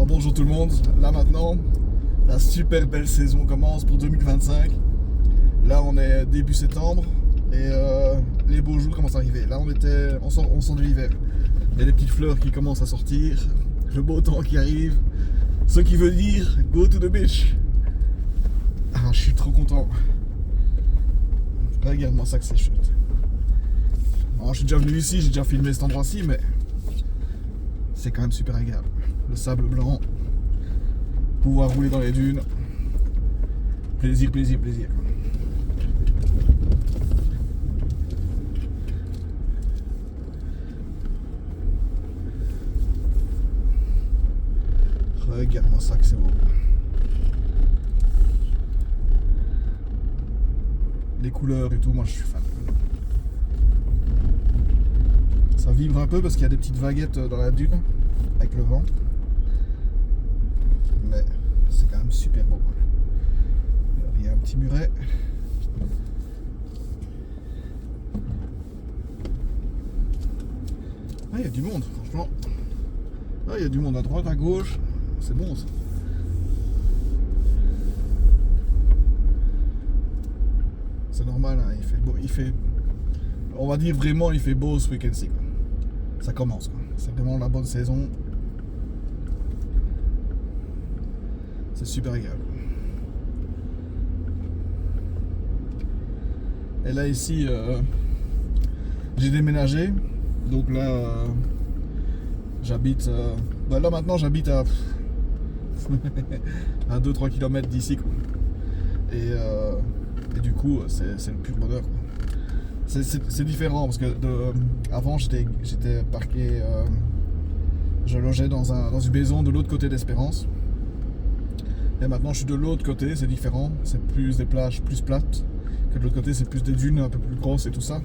Alors bonjour tout le monde, là maintenant, la super belle saison commence pour 2025. Là on est début septembre et les beaux jours commencent à arriver. Là on sent de l'hiver. Il y a des petites fleurs qui commencent à sortir, le beau temps qui arrive, ce qui veut dire go to the beach. Ah, je suis trop content. Regarde-moi ça que c'est chouette. Alors, je suis déjà venu ici, j'ai déjà filmé cet endroit-ci, mais c'est quand même super agréable. Le sable blanc, pouvoir rouler dans les dunes, plaisir, plaisir, plaisir. Regarde-moi ça que c'est beau. Les couleurs et tout, moi je suis fan. Ça vibre un peu parce qu'il y a des petites vaguettes dans la dune avec le vent. Mais c'est quand même super beau. Il y a un petit muret. Ah, il y a du monde, franchement. Ah, il y a du monde à droite, à gauche. C'est bon ça. C'est normal, hein, il fait beau. On va dire vraiment, il fait beau ce week-end-ci. Ça commence, quoi. C'est vraiment la bonne saison. C'est super agréable. Et là ici, j'ai déménagé. Donc là, j'habite. Là maintenant, j'habite à 2-3 km d'ici, quoi. Et du coup, c'est le pur bonheur, quoi. C'est différent parce que avant j'étais parqué, je logeais dans une maison de l'autre côté d'Espérance. Et maintenant je suis de l'autre côté, c'est différent, c'est plus des plages plus plates, que de l'autre côté c'est plus des dunes un peu plus grosses et tout ça.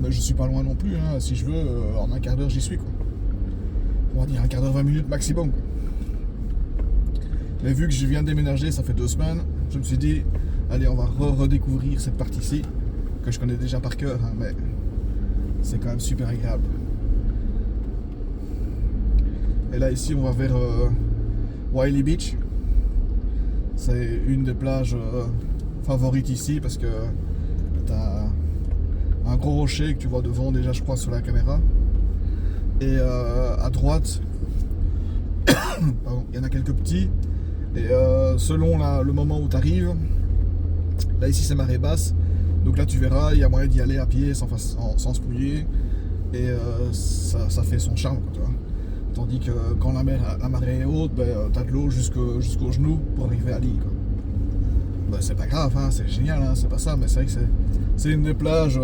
Mais je suis pas loin non plus, hein. Si je veux, en un quart d'heure j'y suis, quoi. On va dire un quart d'heure, 20 minutes maximum, quoi. Mais vu que je viens de déménager, ça fait 2 semaines, je me suis dit, allez on va redécouvrir cette partie-ci, que je connais déjà par cœur, hein, mais c'est quand même super agréable. Et là ici on va vers Wiley Beach. C'est une des plages favorites ici parce que t'as un gros rocher que tu vois devant déjà, je crois, sur la caméra. Et à droite, pardon, il y en a quelques petits. Et selon le moment où tu arrives, là ici c'est marée basse. Donc là tu verras, il y a moyen d'y aller à pied sans se mouiller. Et ça fait son charme, quoi, tu vois. Tandis que quand la marée est haute, t'as de l'eau jusqu'aux genoux pour arriver à l'île, quoi. C'est pas grave, hein, c'est génial, hein, c'est pas ça, mais c'est vrai que c'est une des plages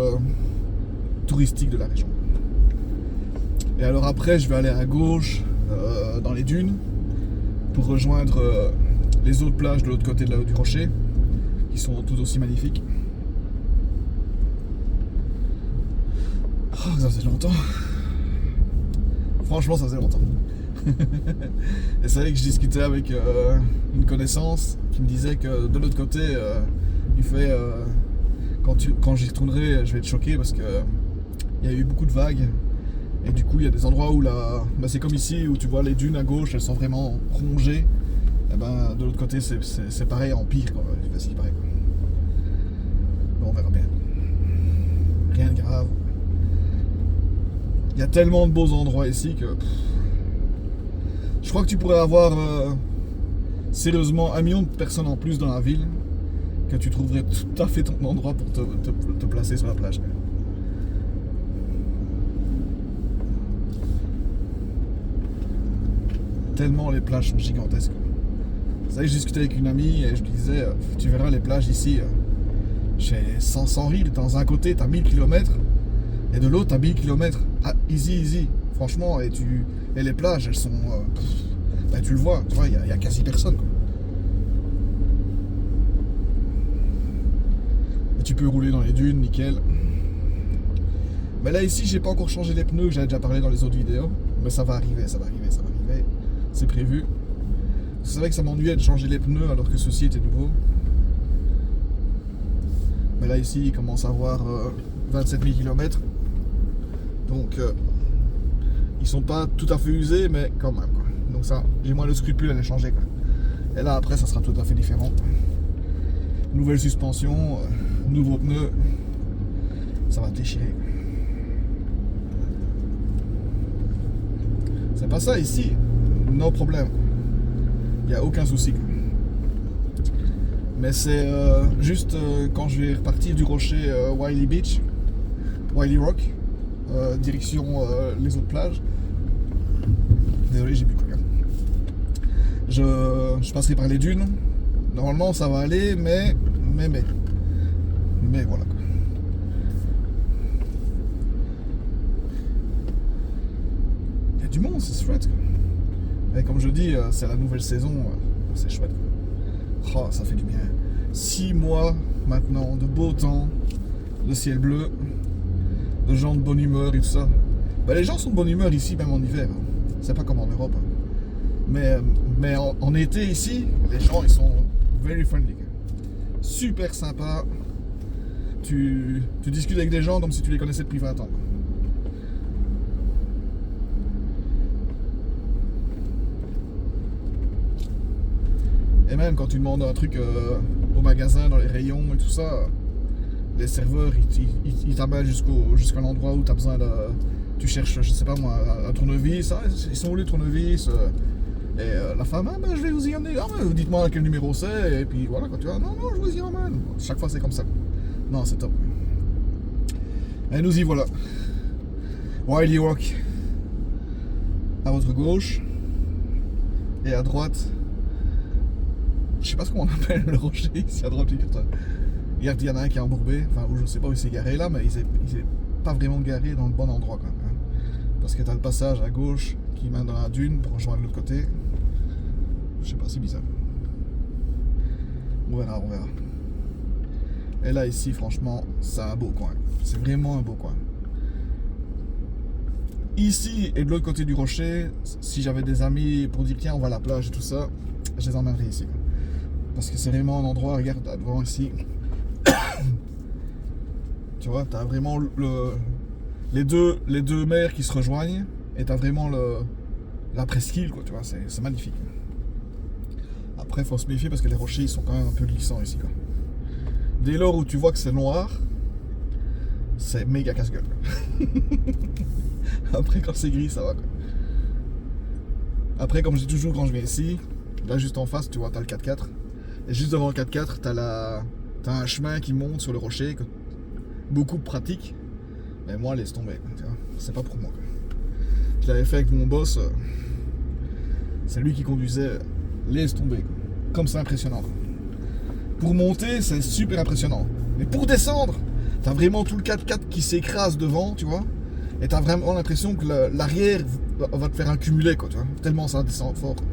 touristiques de la région. Et alors après je vais aller à gauche dans les dunes pour rejoindre les autres plages de l'autre côté du rocher qui sont tout aussi magnifiques. Oh, ça faisait longtemps. Franchement, ça faisait longtemps. Et c'est vrai que je discutais avec une connaissance qui me disait que de l'autre côté, il fait quand j'y retournerai, je vais être choqué parce que il y a eu beaucoup de vagues. Et du coup, il y a des endroits où c'est comme ici où tu vois les dunes à gauche, elles sont vraiment rongées. Et de l'autre côté, c'est pareil, en pire, quoi. C'est pareil, quoi. Bon, on verra bien. Rien de grave. Il y a tellement de beaux endroits ici que je crois que tu pourrais avoir sérieusement 1 million de personnes en plus dans la ville, que tu trouverais tout à fait ton endroit pour te placer sur la plage. Tellement les plages sont gigantesques. C'est vrai que je discutais avec une amie et je lui disais, tu verras les plages ici, chez 100 villes, dans un côté t'as 1000 km et de l'autre t'as 1000 km. Ah, easy, franchement, et les plages elles sont, tu le vois, tu vois, il y a quasi personne, quoi. Et tu peux rouler dans les dunes, nickel. Mais là ici j'ai pas encore changé les pneus, que j'avais déjà parlé dans les autres vidéos, mais ça va arriver, c'est prévu. C'est vrai que ça m'ennuyait de changer les pneus alors que ceci était nouveau. Mais là ici il commence à avoir 27 000 km. Donc ils sont pas tout à fait usés, mais quand même, quoi. Donc ça, j'ai moins de scrupules à les changer, quoi. Et là après ça sera tout à fait différent. Nouvelle suspension, nouveaux pneus, ça va déchirer. C'est pas ça ici, no problème. Il n'y a aucun souci. Mais c'est juste quand je vais repartir du rocher Wiley Beach, Wiley Rock, direction les autres plages. Désolé, j'ai bu quoi. Je passerai par les dunes. Normalement ça va aller, mais voilà quoi. Il y a du monde, c'est chouette quoi. Et comme je dis, c'est la nouvelle saison, c'est chouette quoi. Oh, ça fait du bien. 6 mois maintenant de beau temps, de ciel bleu, de gens de bonne humeur et tout ça. Ben, les gens sont de bonne humeur ici, même en hiver. Hein. C'est pas comme en Europe. Hein. Mais en été ici, les gens ils sont very friendly. Super sympa. Tu discutes avec des gens comme si tu les connaissais depuis 20 ans. Et même quand tu demandes un truc au magasin, dans les rayons et tout ça, les serveurs ils t'amènent jusqu'à l'endroit où tu as besoin de. Tu cherches, je sais pas moi, un tournevis, ils sont où les tournevis et la femme, ben, je vais vous y emmener, dites-moi quel numéro c'est, et puis voilà, quand tu vas, non, je vous y emmène. Chaque fois c'est comme ça. Non, c'est top. Et nous y voilà. Wiley Rock à votre gauche, et à droite, je sais pas ce qu'on appelle le rocher ici à droite. Il y en a un qui est embourbé, enfin je sais pas où il s'est garé là, mais il s'est pas vraiment garé dans le bon endroit quand même. Hein. Parce que t'as le passage à gauche qui mène dans la dune pour rejoindre l'autre côté. Je sais pas, c'est bizarre. On verra. Et là ici franchement c'est un beau coin. C'est vraiment un beau coin. Ici et de l'autre côté du rocher, si j'avais des amis pour dire tiens on va à la plage et tout ça, je les emmènerais ici. Parce que c'est vraiment un endroit, regarde devant ici. Tu vois, t'as vraiment les deux mers qui se rejoignent et t'as vraiment la presqu'île quoi, tu vois, c'est magnifique. Après faut se méfier parce que les rochers ils sont quand même un peu glissants ici quoi. Dès lors où tu vois que c'est noir, c'est méga casse-gueule. Après quand c'est gris ça va quoi. Après comme je dis toujours quand je viens ici, là juste en face tu vois t'as le 4x4 et juste devant le 4x4 t'as un chemin qui monte sur le rocher que beaucoup pratiquent, mais moi laisse tomber, c'est pas pour moi quoi. Je l'avais fait avec mon boss, c'est lui qui conduisait, laisse tomber quoi. Comme c'est impressionnant quoi. Pour monter c'est super impressionnant, mais pour descendre t'as vraiment tout le 4x4 qui s'écrase devant tu vois, et t'as vraiment l'impression que l'arrière va te faire un cumulé quoi, tu vois, tellement ça descend fort quoi.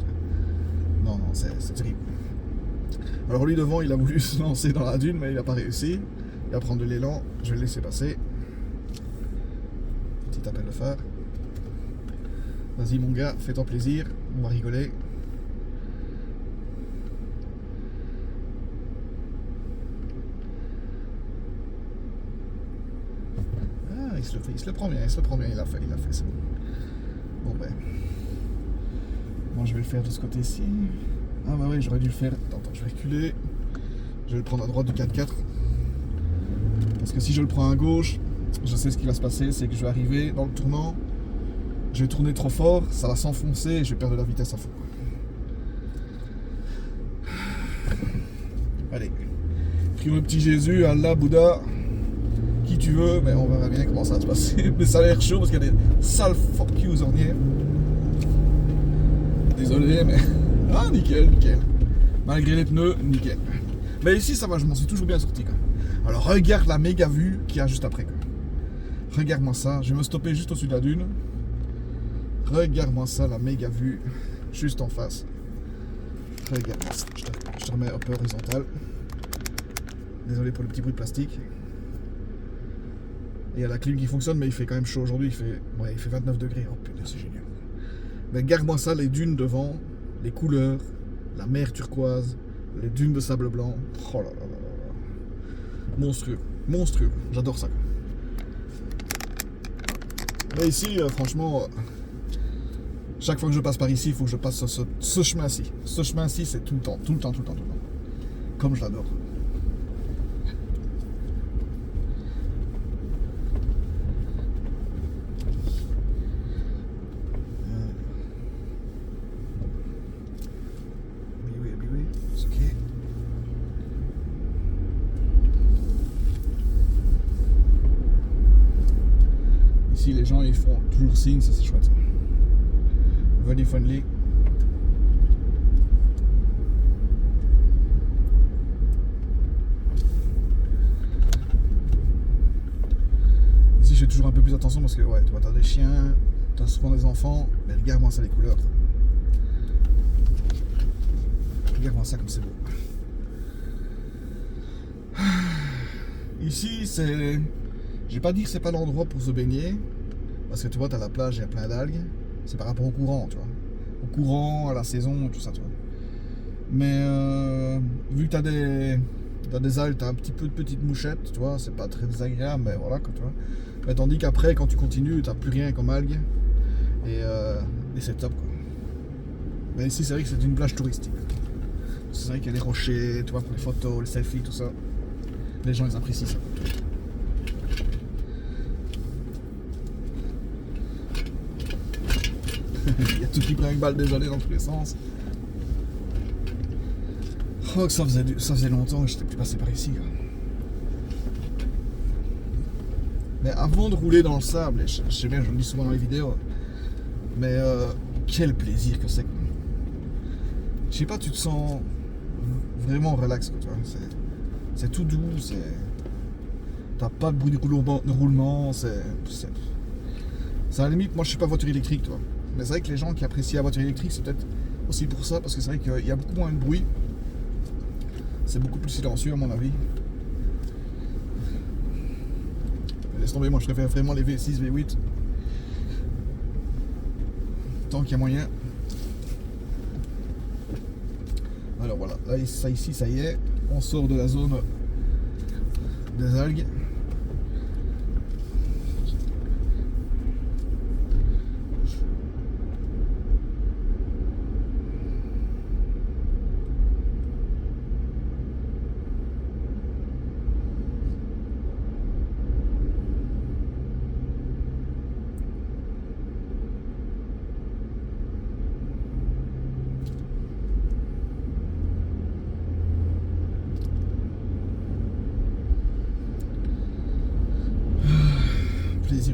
Non c'est terrible. Alors lui devant il a voulu se lancer dans la dune mais il a pas réussi. Il va prendre de l'élan, je vais le laisser passer. Petit appel de phare. Vas-y mon gars, fais-toi plaisir, on va rigoler. Ah, il se le prend bien, il a fait, c'est bon. Bon ben. Moi je vais le faire de ce côté-ci. Ah bah oui, j'aurais dû le faire. Attends, je vais reculer. Je vais le prendre à droite du 4x4. Parce que si je le prends à gauche, je sais ce qui va se passer, c'est que je vais arriver dans le tournant, je vais tourner trop fort, ça va s'enfoncer et je vais perdre de la vitesse à fond. Allez, prions le petit Jésus, Allah, Bouddha, qui tu veux, mais on verra bien comment ça va se passer. Mais ça a l'air chaud parce qu'il y a des sales fuck yous en hier. Désolé, mais... Ah, nickel. Malgré les pneus, nickel. Mais ici, ça va, je m'en suis toujours bien sorti. Quoi. Alors, regarde la méga vue qu'il y a juste après. Quoi. Regarde-moi ça. Je vais me stopper juste au-dessus de la dune. Regarde-moi ça, la méga vue. Juste en face. Regarde-moi ça. Je te remets un peu horizontal. Désolé pour le petit bruit de plastique. Et il y a la clim qui fonctionne, mais il fait quand même chaud aujourd'hui. Il fait 29 degrés. Oh putain, c'est génial. Mais regarde-moi ça, les dunes devant, les couleurs, la mer turquoise, les dunes de sable blanc. Oh là là là là. Monstrueux. J'adore ça. Mais ici, franchement, je Chaque fois que je passe par ici, il faut que je passe ce chemin-ci. Ce chemin-ci, c'est tout le temps. Comme je l'adore. Oui, c'est ok. Ici, les gens, ils font toujours signe, ça c'est chouette. Very friendly. Ici, je fais toujours un peu plus attention parce que, ouais, tu vois, t'as des chiens, t'as souvent des enfants, mais regarde-moi ça, les couleurs. Regarde-moi ça comme c'est beau. Ici, c'est... Je vais pas dire que c'est pas l'endroit pour se baigner, parce que tu vois, t'as la plage, il y a plein d'algues. C'est par rapport au courant, tu vois. Au courant, à la saison, tout ça, tu vois. Mais vu que t'as des algues, t'as un petit peu de petites mouchettes, tu vois, c'est pas très désagréable, mais voilà, quoi, tu vois. Mais tandis qu'après, quand tu continues, t'as plus rien comme algues, et c'est top, quoi. Mais ici, c'est vrai que c'est une plage touristique. C'est vrai qu'il y a les rochers, tu vois, pour les photos, les selfies, tout ça. Les gens, ils apprécient ça. Il y a tout qui prend une balle désolé dans tous les sens. Oh, que ça faisait longtemps que je n'étais plus passé par ici. Quoi. Mais avant de rouler dans le sable, et je sais bien, je le dis souvent dans les vidéos, mais quel plaisir que c'est. Je sais pas, tu te sens vraiment relax. Quoi, tu vois. C'est tout doux, t'as pas de bruit de roulement, c'est à la limite, moi je suis pas voiture électrique, tu vois. Mais c'est vrai que les gens qui apprécient la voiture électrique, c'est peut-être aussi pour ça, parce que c'est vrai qu'il y a beaucoup moins de bruit. C'est beaucoup plus silencieux à mon avis. Laisse tomber, moi je préfère vraiment les V6, V8. Tant qu'il y a moyen. Alors voilà, là ici ça y est, on sort de la zone des algues.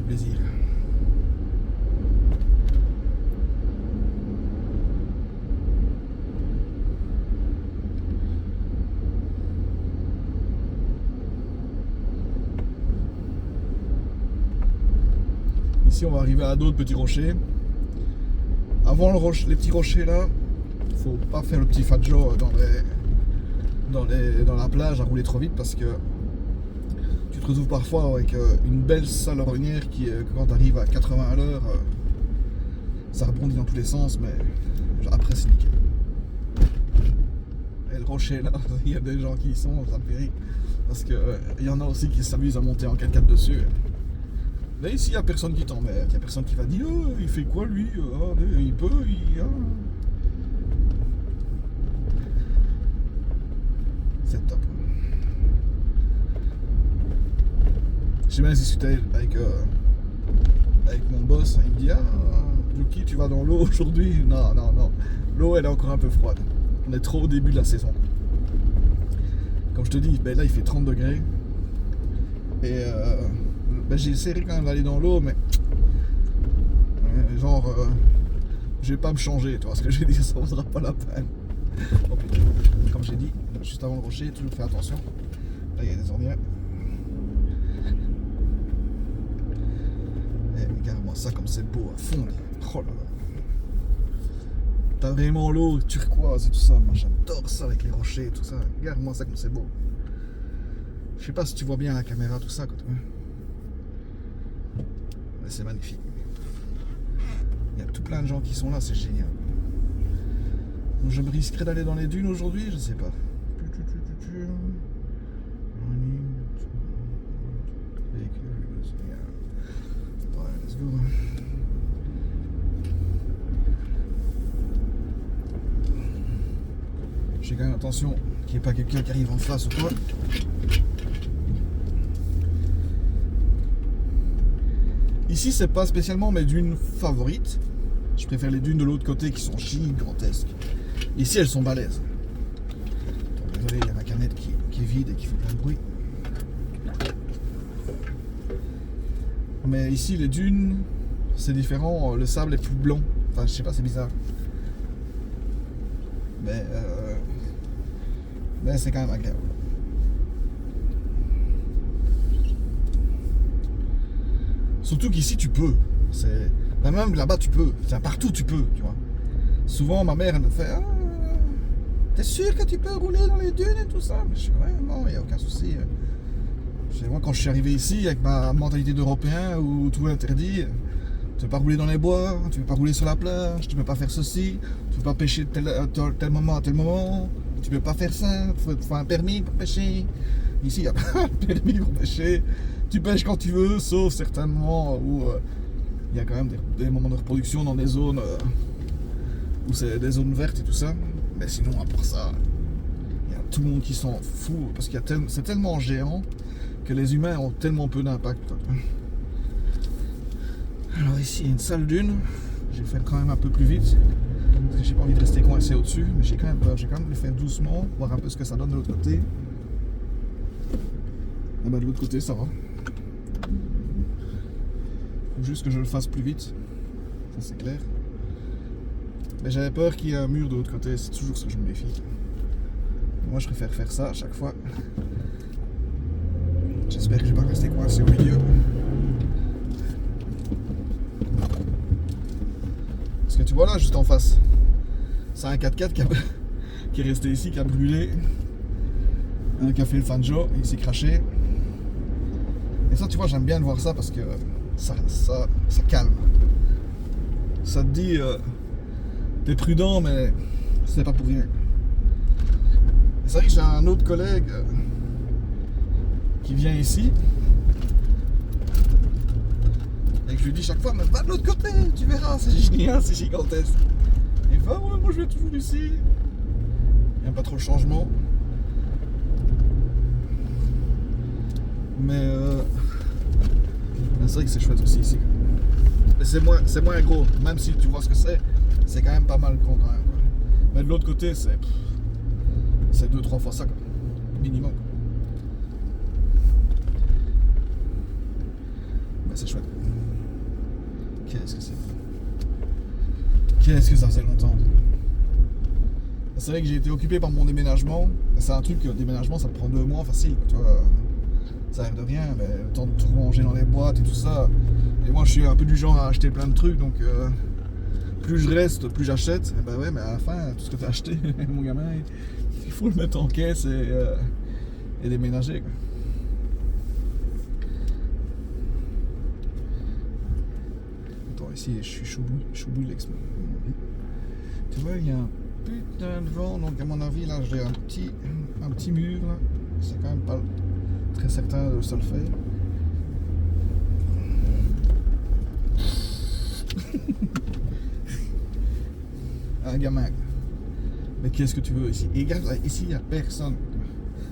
Plaisir. Ici on va arriver à d'autres petits rochers. Avant les petits rochers là, faut pas faire le petit fat Joe dans la plage à rouler trop vite parce que tu te retrouves parfois avec une belle salornière qui, quand tu arrives à 80 à l'heure, ça rebondit dans tous les sens, mais après c'est nickel. Et le rocher là, il y a des gens qui y sont, ça me fait rire. Parce qu'il y en a aussi qui s'amusent à monter en 4x4 dessus. Mais ici, il n'y a personne qui t'emmerde, il n'y a personne qui va dire oh, il fait quoi lui, il peut, C'est top. J'ai bien discuté avec mon boss, il me dit Yuki, tu vas dans l'eau aujourd'hui? Non, l'eau elle est encore un peu froide. On est trop au début de la saison. Comme je te dis, là il fait 30 degrés. Et j'ai essayé quand même d'aller dans l'eau, mais je vais pas me changer, tu vois ce que je vais dire, ça vaudra pas la peine. Oh putain, comme j'ai dit, juste avant le rocher, toujours faire attention. Là il y a des ornières. Et regarde-moi ça comme c'est beau à fond. Oh là là. T'as vraiment l'eau turquoise et tout ça. Moi j'adore ça avec les rochers et tout ça. Regarde-moi ça comme c'est beau. Je sais pas si tu vois bien à la caméra tout ça. Mais c'est magnifique. Il y a tout plein de gens qui sont là, c'est génial. Donc je me risquerais d'aller dans les dunes aujourd'hui, je sais pas. Ouais, let's go. Fais quand même attention qu'il n'y ait pas quelqu'un qui arrive en face ou quoi. Ici, c'est pas spécialement mes dunes favorites. Je préfère les dunes de l'autre côté qui sont gigantesques. Ici, elles sont balèzes. Désolé, il y a ma canette qui est vide et qui fait plein de bruit. Mais ici, les dunes, c'est différent. Le sable est plus blanc. Enfin, je sais pas, c'est bizarre. Mais c'est quand même agréable. Surtout qu'ici, tu peux. Même là-bas, tu peux. Enfin, partout, tu peux, tu vois. Souvent, ma mère, elle me fait « Ah, t'es sûr que tu peux rouler dans les dunes et tout ça ?» Mais je suis « Ouais, non, il n'y a aucun souci. » Moi, quand je suis arrivé ici, avec ma mentalité d'Européen, où tout est interdit, tu peux pas rouler dans les bois, tu peux pas rouler sur la plage, tu peux pas faire ceci, tu peux pas pêcher tel moment à tel moment, tu peux pas faire ça, il faut un permis pour pêcher. Ici, il n'y a pas de permis pour pêcher. Tu pêches quand tu veux, sauf certains moments où il y a quand même des moments de reproduction dans des zones où c'est des zones vertes et tout ça. Mais sinon, à part ça, il y a tout le monde qui s'en fout parce que c'est tellement géant que les humains ont tellement peu d'impact. Alors ici, il y a une sale dune. Je vais faire quand même un peu plus vite parce que j'ai pas envie de rester coincé au-dessus, mais j'ai quand même peur. J'ai quand même le faire doucement, voir un peu ce que ça donne de l'autre côté. Ah bah de l'autre côté, ça va. Faut juste que je le fasse plus vite, ça c'est clair. Mais j'avais peur qu'il y ait un mur de l'autre côté, c'est toujours ce que je me méfie. Moi je préfère faire ça à chaque fois. J'espère que je vais pas rester coincé au milieu. Parce que tu vois là, juste en face, c'est un 4x4 qui est resté ici, qui a brûlé. Un qui a fait le Fanjo, il s'est craché. Et ça, tu vois, j'aime bien de voir ça parce que ça calme. Ça te dit, t'es prudent, mais c'est pas pour rien. C'est vrai que j'ai un autre collègue qui vient ici et que je lui dis chaque fois, mais va de l'autre côté, tu verras, c'est génial, c'est gigantesque. Et il va, ouais, moi je vais toujours ici. Il n'y a pas trop de changement. Mais c'est vrai que c'est chouette aussi ici. Mais c'est moins gros, même si tu vois ce que c'est quand même pas mal gros quand même. Quoi. Mais de l'autre côté, c'est 2-3 fois ça, quoi. Minimum. Mais c'est chouette. Qu'est-ce que c'est? Qu'est-ce que ça faisait longtemps? C'est vrai que j'ai été occupé par mon déménagement. C'est un truc, déménagement, ça te prend 2 mois facile. Tu vois. Ça a l'air de rien, mais le temps de tout ranger dans les boîtes et tout ça. Et moi, je suis un peu du genre à acheter plein de trucs, donc plus je reste, plus j'achète. Et ben ouais, mais à la fin, tout ce que tu as acheté, mon gamin, il faut le mettre en caisse et déménager. Quoi. Attends, ici, je suis choubou l'ex. Tu vois, il y a un putain de vent, donc à mon avis, là, j'ai un petit mur, là. C'est quand même pas très certain de ça le faire. Un gamin. Mais qu'est-ce que tu veux ici? Et regarde, ici il n'y a personne.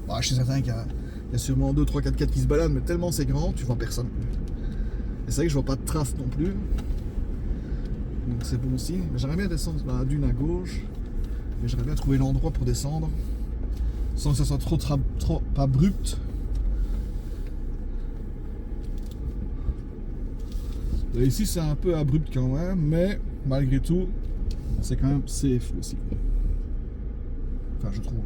Bon, je suis certain qu'il y a sûrement 2, 3, 4 qui se baladent, mais tellement c'est grand, tu vois personne. Et c'est vrai que je vois pas de traces non plus. Donc c'est bon aussi. Mais j'aimerais bien descendre dans la dune à gauche. Mais j'aimerais bien trouver l'endroit pour descendre. Sans que ça soit trop abrupt. Et ici c'est un peu abrupt quand même, mais malgré tout, c'est quand même safe aussi. Enfin, je trouve.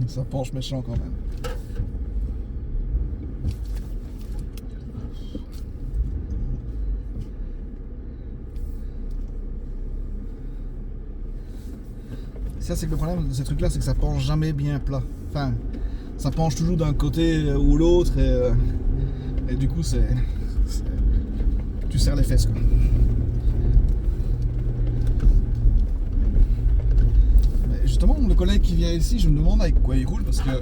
Ça penche méchant quand même. Ça, c'est que le problème de ces trucs-là, c'est que ça penche jamais bien plat. Enfin, ça penche toujours d'un côté ou l'autre et du coup, tu serres les fesses, quoi. Mais justement, le collègue qui vient ici, je me demande avec quoi il roule parce que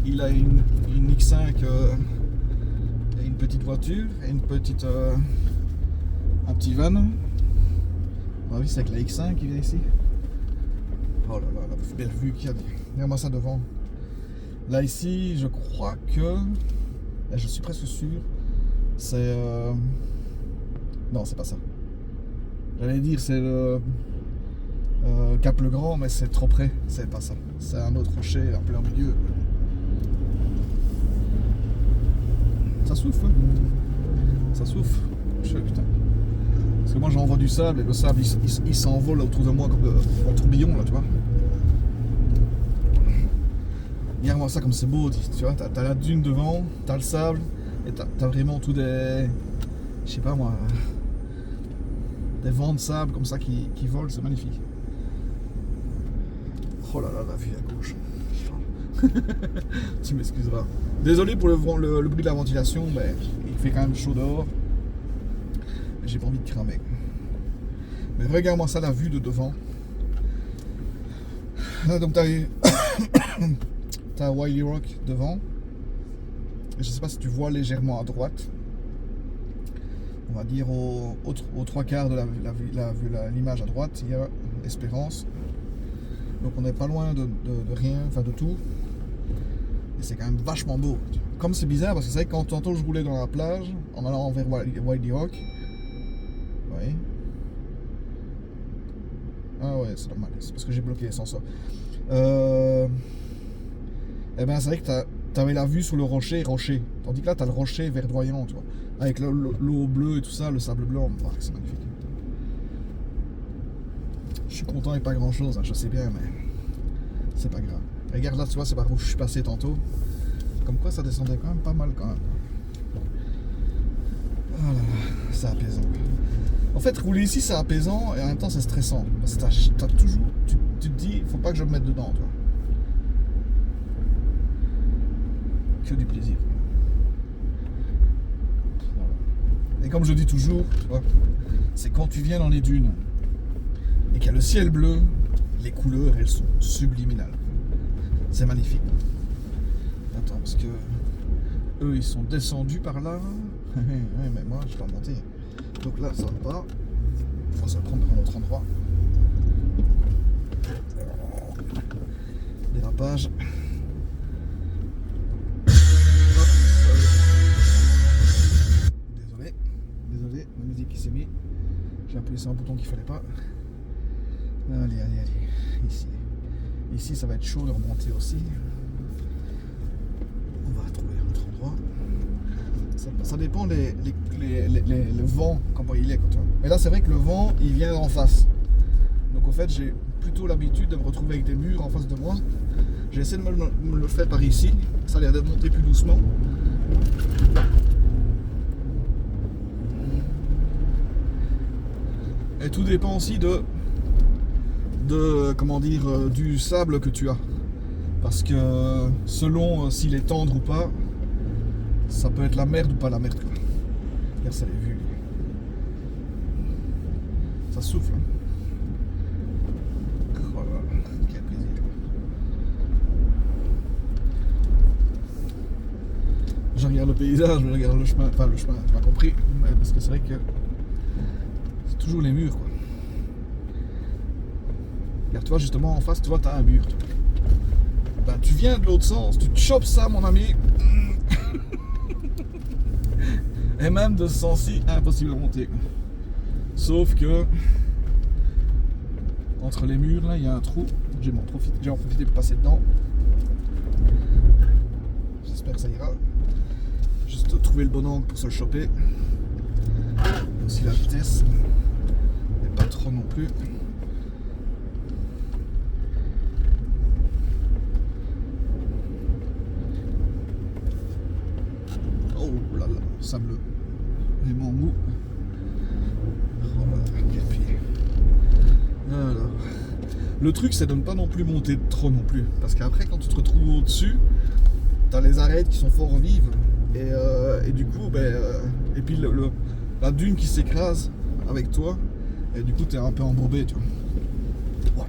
il a une X5 et une petite voiture et une petite un petit van. On a vu, c'est avec la X5 qui vient ici. Oh là là, la belle vue qu'il y a. Regarde-moi ça devant. Là ici, je crois que... Là, je suis presque sûr. C'est... Non, c'est pas ça. J'allais dire c'est le Cap le Grand, mais c'est trop près. C'est pas ça. C'est un autre rocher en plein milieu. Ça souffle. Ça souffle. Putain. Parce que moi j'envoie du sable et le sable il s'envole autour de moi comme en tourbillon là, tu vois. Regarde-moi ça comme c'est beau, tu vois, t'as la dune devant, t'as le sable et t'as vraiment tout des... Je sais pas moi... Des vents de sable comme ça qui volent, c'est magnifique. Oh là là, la vue à gauche. Tu m'excuseras. Désolé pour le bruit de la ventilation, mais il fait quand même chaud dehors. J'ai pas envie de cramer. Mais regarde-moi ça, la vue de devant. Donc t'as Wiley Rock devant. Je sais pas si tu vois légèrement à droite. On va dire aux trois quarts de l'image à droite, il y a Espérance. Donc on n'est pas loin de rien, enfin de tout. Et c'est quand même vachement beau. Comme c'est bizarre, parce que c'est vrai que quand tantôt je roulais dans la plage, en allant vers Wiley Rock. Vous voyez ? Ah ouais, c'est normal, c'est parce que j'ai bloqué l'ascenseur. Et ben c'est vrai que t'avais la vue sur le rocher. Tandis que là, t'as le rocher verdoyant, tu vois. Avec l'eau bleue et tout ça, le sable blanc. Oh, c'est magnifique. Je suis content avec pas grand chose, hein, je sais bien, mais c'est pas grave. Regarde là, tu vois, c'est par où je suis passé tantôt. Comme quoi, ça descendait quand même pas mal quand même. Oh là là, c'est apaisant. En fait, rouler ici, c'est apaisant et en même temps, c'est stressant. Parce que t'as toujours... Tu te dis, faut pas que je me mette dedans, tu vois. Que du plaisir. Et comme je dis toujours, tu vois, c'est quand tu viens dans les dunes et qu'il y a le ciel bleu, les couleurs, elles sont subliminales. C'est magnifique. Attends, parce que eux, ils sont descendus par là. Ouais, mais moi, je dois monter. Donc là, ça va pas. Il faut se prendre par un autre endroit. Dérapage. Désolé, la musique qui s'est mise. J'ai appuyé sur un bouton qu'il fallait pas. Allez. Ici, ça va être chaud de remonter aussi. On va trouver un autre endroit. Ça dépend le vent, comment il est. Mais là, c'est vrai que le vent, il vient en face. Donc, en fait, j'ai plutôt l'habitude de me retrouver avec des murs en face de moi. J'ai essayé de me le faire par ici. Ça a l'air de monter plus doucement. Et tout dépend aussi comment dire, du sable que tu as. Parce que selon s'il est tendre ou pas, ça peut être la merde ou pas la merde. Regarde ça, les vues. Ça souffle. Oh là là, quel plaisir. Je regarde le paysage, je regarde le chemin. Enfin, le chemin, tu m'as compris. Parce que c'est vrai que c'est toujours les murs, quoi. Regarde, tu vois, justement, en face, tu vois, t'as un mur. Ben, tu viens de l'autre sens, tu te chopes ça, mon ami. Et même de ce sens-ci, impossible à monter. Sauf que entre les murs, là, il y a un trou. J'ai en profité pour passer dedans. J'espère que ça ira. Juste trouver le bon angle pour se le choper. Et aussi la vitesse. Mais pas trop non plus. Oh là là, sableux. Vraiment mou. Oh là là, quel pied. Alors, le truc, c'est de ne pas non plus monter trop non plus. Parce qu'après, quand tu te retrouves au-dessus, t'as les arêtes qui sont fort vives. Et du coup, et puis la dune qui s'écrase avec toi. Et du coup, t'es un peu embourbé, tu vois.